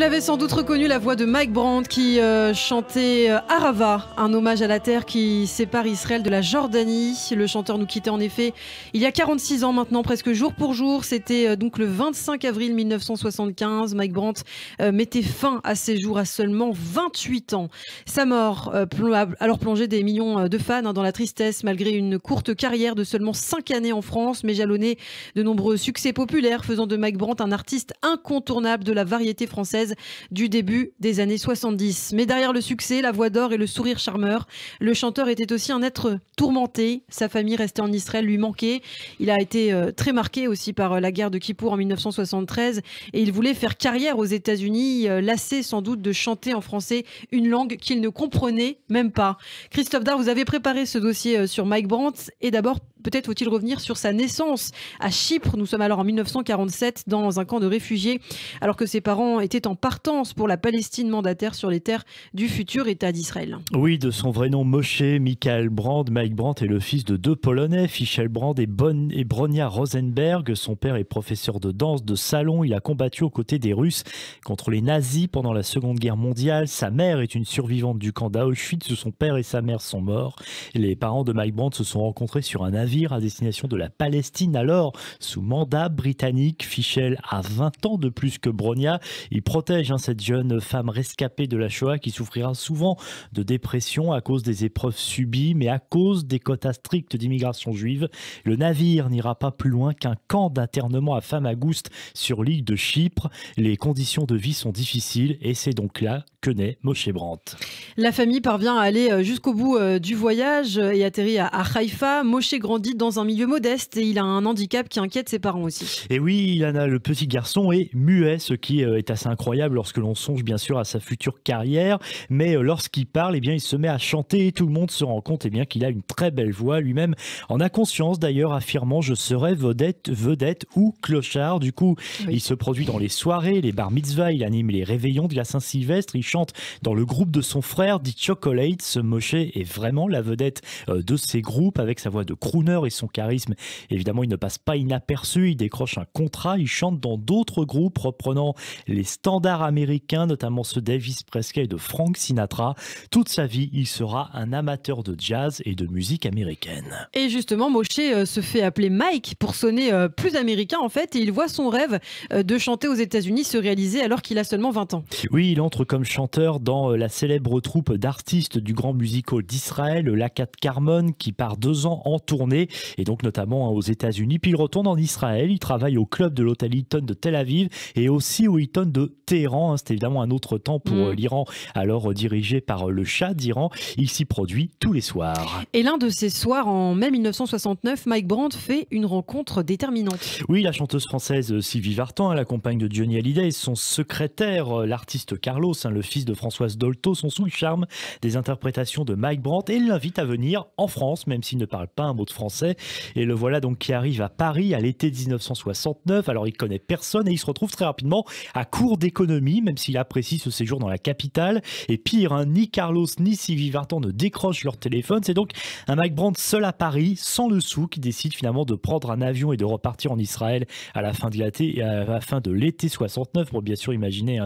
l'avez sans doute reconnu, la voix de Mike Brandt qui chantait Arava, un hommage à la terre qui sépare Israël de la Jordanie. Le chanteur nous quittait en effet il y a 46 ans maintenant, presque jour pour jour. C'était donc le 25 avril 1975. Mike Brandt mettait fin à ses jours à seulement 28 ans. Sa mort a alors plongé des millions de fans dans la tristesse, malgré une courte carrière de seulement 5 années en France, mais jalonnée de nombreux succès populaires, faisant de Mike Brandt un artiste incontournable de la variété française du début des années 70. Mais derrière le succès, la voix d'or et le sourire charmeur, le chanteur était aussi un être tourmenté. Sa famille restée en Israël lui manquait. Il a été très marqué aussi par la guerre de Kippour en 1973 et il voulait faire carrière aux États-Unis, lassé sans doute de chanter en français une langue qu'il ne comprenait même pas. Christophe Dard, vous avez préparé ce dossier sur Mike Brandt et d'abord, peut-être faut-il revenir sur sa naissance à Chypre. Nous sommes alors en 1947 dans un camp de réfugiés alors que ses parents étaient en partance pour la Palestine mandataire sur les terres du futur État d'Israël. Oui, de son vrai nom Moshe Michael Brandt, Mike Brandt est le fils de deux Polonais, Fischel Brandt et Bronia Rosenberg. Son père est professeur de danse de salon. Il a combattu aux côtés des Russes contre les nazis pendant la Seconde Guerre mondiale. Sa mère est une survivante du camp d'Auschwitz où son père et sa mère sont morts. Les parents de Mike Brandt se sont rencontrés sur un navire à destination de la Palestine, alors sous mandat britannique. Fischel a 20 ans de plus que Bronia. Il protège cette jeune femme rescapée de la Shoah qui souffrira souvent de dépression à cause des épreuves subies, mais à cause des quotas stricts d'immigration juive. Le navire n'ira pas plus loin qu'un camp d'internement à Famagoust sur l'île de Chypre. Les conditions de vie sont difficiles et c'est donc là que naît Moshe Brandt. La famille parvient à aller jusqu'au bout du voyage et atterrit à Haïfa. Moshe grandit dans un milieu modeste et il a un handicap qui inquiète ses parents aussi. Et oui, le petit garçon est muet, ce qui est assez incroyable lorsque l'on songe bien sûr à sa future carrière. Mais lorsqu'il parle, eh bien, il se met à chanter et tout le monde se rend compte qu'il a une très belle voix. Lui-même en a conscience d'ailleurs, affirmant « Je serai vedette ou clochard ». Du coup, oui. Il se produit dans les soirées, les bar mitzvahs, il anime les réveillons de la Saint-Sylvestre, il chante dans le groupe de son frère, dit Chocolate. Ce Moshe est vraiment la vedette de ces groupes avec sa voix de crooner et son charisme. Évidemment, il ne passe pas inaperçu, il décroche un contrat, il chante dans d'autres groupes reprenant les standards américains, notamment ceux d'Elvis Presley et de Frank Sinatra. Toute sa vie, il sera un amateur de jazz et de musique américaine. Et justement, Moshe se fait appeler Mike pour sonner plus américain en fait, et il voit son rêve de chanter aux États-Unis se réaliser alors qu'il a seulement 20 ans. Oui, il entre comme chanteur dans la célèbre troupe d'artistes du grand musical d'Israël, Lakat Carmon, qui part 2 ans en tournée, et donc notamment aux États-Unis. Puis il retourne en Israël, il travaille au club de l'hôtel Hilton de Tel Aviv et aussi au Hilton de Téhéran. C'était évidemment un autre temps pour l'Iran, alors dirigé par le Shah d'Iran. Il s'y produit tous les soirs. Et l'un de ces soirs, en mai 1969, Mike Brandt fait une rencontre déterminante. Oui, la chanteuse française Sylvie Vartan, la compagne de Johnny Hallyday, et son secrétaire, l'artiste Carlos, le fils de Françoise Dolto, sont sous le charme des interprétations de Mike Brandt et l'invite à venir en France, même s'il ne parle pas un mot de français. Et le voilà donc qui arrive à Paris à l'été 1969. Alors il connaît personne et il se retrouve très rapidement à court d'économie, même s'il apprécie ce séjour dans la capitale. Et pire, ni Carlos ni Sylvie Vartan ne décrochent leur téléphone. C'est donc un Mike Brandt seul à Paris, sans le sou, qui décide finalement de prendre un avion et de repartir en Israël à la fin de l'été 69 pour bien sûr imaginer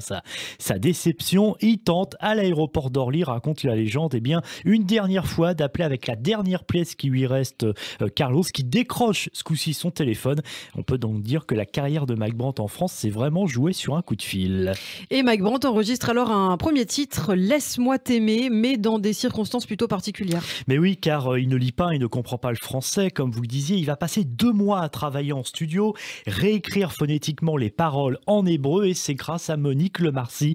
sa déception. Il tente à l'aéroport d'Orly, raconte la légende, une dernière fois d'appeler avec la dernière pièce qui lui reste Carlos, qui décroche ce coup-ci son téléphone. On peut donc dire que la carrière de Mike Brandt en France s'est vraiment jouée sur un coup de fil. Et Mike Brandt enregistre alors un premier titre, Laisse-moi t'aimer, mais dans des circonstances plutôt particulières. Mais oui, car il ne lit pas, il ne comprend pas le français, comme vous le disiez. Il va passer 2 mois à travailler en studio, réécrire phonétiquement les paroles en hébreu, et c'est grâce à Monique Lemarcy,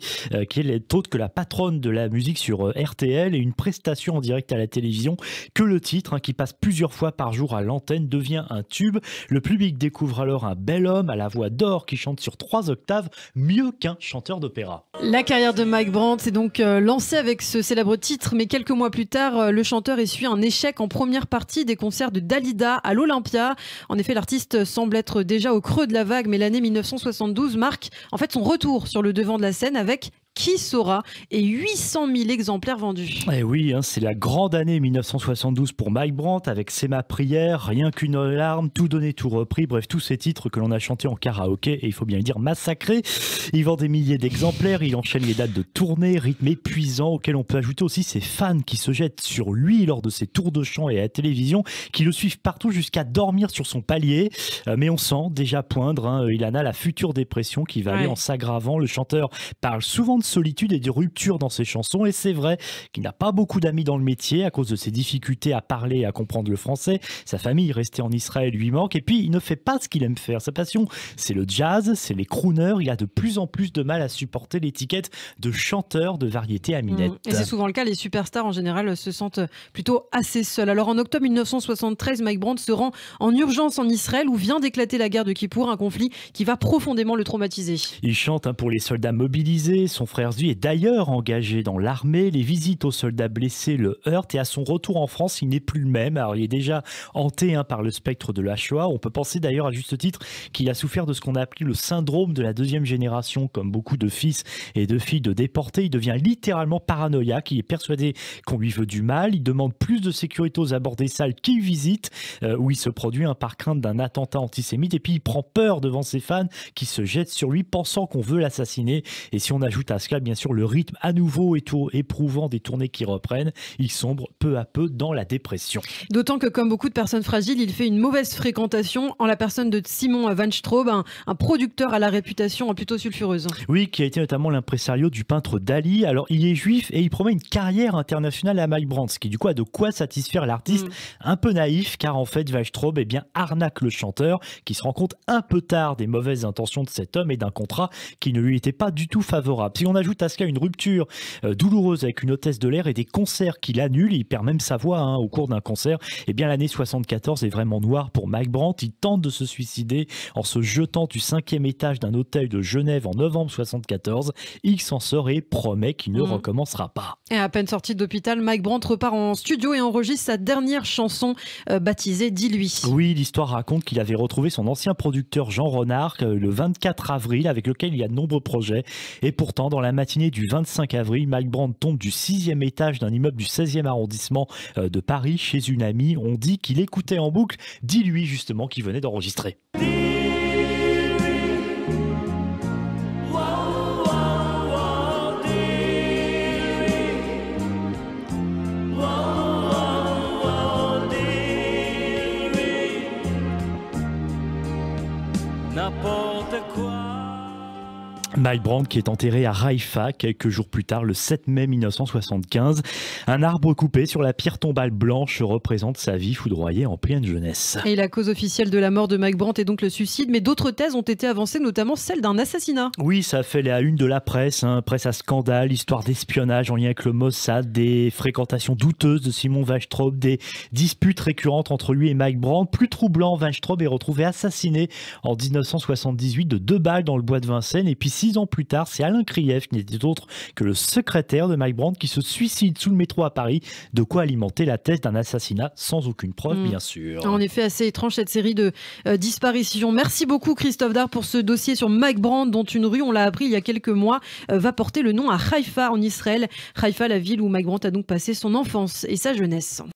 qui est autre que la patronne de la musique sur RTL, et une prestation en direct à la télévision, que le titre, qui passe plusieurs fois par jour à l'antenne, devient un tube. Le public découvre alors un bel homme à la voix d'or qui chante sur 3 octaves, mieux qu'un chanteur d'opéra. La carrière de Mike Brandt s'est donc lancée avec ce célèbre titre, mais quelques mois plus tard, le chanteur essuie un échec en première partie des concerts de Dalida à l'Olympia. En effet, l'artiste semble être déjà au creux de la vague, mais l'année 1972 marque en fait son retour sur le devant de la scène avec Qui saura et 800 000 exemplaires vendus. Et oui, hein, c'est la grande année 1972 pour Mike Brandt avec C'est ma prière, Rien qu'une larme, Tout donné, tout repris, bref, tous ces titres que l'on a chantés en karaoké et il faut bien le dire massacrés. Il vend des milliers d'exemplaires, il enchaîne les dates de tournée, rythme épuisant auquel on peut ajouter aussi ses fans qui se jettent sur lui lors de ses tours de chant et à la télévision, qui le suivent partout jusqu'à dormir sur son palier. Mais on sent déjà poindre, hein, Ilana, la future dépression qui va aller en s'aggravant. Le chanteur parle souvent de solitude et de rupture dans ses chansons et c'est vrai qu'il n'a pas beaucoup d'amis dans le métier à cause de ses difficultés à parler et à comprendre le français. Sa famille restée en Israël lui manque et puis il ne fait pas ce qu'il aime faire. Sa passion, c'est le jazz, c'est les crooners. Il a de plus en plus de mal à supporter l'étiquette de chanteur de variété à minette. Et c'est souvent le cas, les superstars en général se sentent plutôt assez seuls. Alors en octobre 1973, Mike Brandt se rend en urgence en Israël où vient d'éclater la guerre de Kippour, un conflit qui va profondément le traumatiser. Il chante pour les soldats mobilisés, son frère Zvi est d'ailleurs engagé dans l'armée, les visites aux soldats blessés le heurtent et à son retour en France, il n'est plus le même. Alors il est déjà hanté par le spectre de la Shoah. On peut penser d'ailleurs à juste titre qu'il a souffert de ce qu'on a appelé le syndrome de la deuxième génération, comme beaucoup de fils et de filles de déportés. Il devient littéralement paranoïaque, il est persuadé qu'on lui veut du mal, il demande plus de sécurité aux abords des salles qu'il visite, où il se produit par crainte d'un attentat antisémite, et puis il prend peur devant ses fans qui se jettent sur lui pensant qu'on veut l'assassiner. Et si on ajoute à cela bien sûr le rythme à nouveau éprouvant des tournées qui reprennent, il sombre peu à peu dans la dépression. D'autant que comme beaucoup de personnes fragiles, il fait une mauvaise fréquentation en la personne de Simon Weinstraub, un producteur à la réputation plutôt sulfureuse. Oui, qui a été notamment l'impresario du peintre Dali. Alors il est juif et il promet une carrière internationale à Mike Brandt, ce qui du coup a de quoi satisfaire l'artiste un peu naïf, car en fait Weinstraub arnaque le chanteur qui se rend compte un peu tard des mauvaises intentions de cet homme et d'un contrat qui ne lui était pas du tout favorable. Si on ajoute à cela une rupture douloureuse avec une hôtesse de l'air et des concerts qu'il annule, il perd même sa voix au cours d'un concert, et bien l'année 74 est vraiment noire pour Mike Brandt. Il tente de se suicider en se jetant du 5e étage d'un hôtel de Genève en novembre 74. Il s'en sort et promet qu'il ne recommencera pas. Et à peine sorti d'hôpital, Mike Brandt repart en studio et enregistre sa dernière chanson baptisée Dis-lui. Oui, l'histoire raconte qu'il avait retrouvé son ancien producteur Jean Renard le 24 avril, avec lequel il y a de nombreux projets. Et pourtant, dans la matinée du 25 avril, Mike Brandt tombe du 6e étage d'un immeuble du 16e arrondissement de Paris chez une amie. On dit qu'il écoutait en boucle Dis-lui justement qu'il venait d'enregistrer. N'importe quoi. Mike Brandt qui est enterré à Haïfa quelques jours plus tard, le 7 mai 1975. Un arbre coupé sur la pierre tombale blanche représente sa vie foudroyée en pleine jeunesse. Et la cause officielle de la mort de Mike Brandt est donc le suicide, mais d'autres thèses ont été avancées, notamment celle d'un assassinat. Oui, ça fait la une de la presse, presse à scandale, histoire d'espionnage en lien avec le Mossad, des fréquentations douteuses de Simon Weinstraub, des disputes récurrentes entre lui et Mike Brandt. Plus troublant, Weinstraub est retrouvé assassiné en 1978 de 2 balles dans le bois de Vincennes, et puis 6 ans plus tard, c'est Alain Krief, qui n'était autre que le secrétaire de Mike Brandt, qui se suicide sous le métro à Paris. De quoi alimenter la thèse d'un assassinat sans aucune preuve, bien sûr. En effet, assez étrange cette série de disparitions. Merci beaucoup Christophe Dard pour ce dossier sur Mike Brandt, dont une rue, on l'a appris il y a quelques mois, va porter le nom à Haïfa en Israël. Haïfa, la ville où Mike Brandt a donc passé son enfance et sa jeunesse.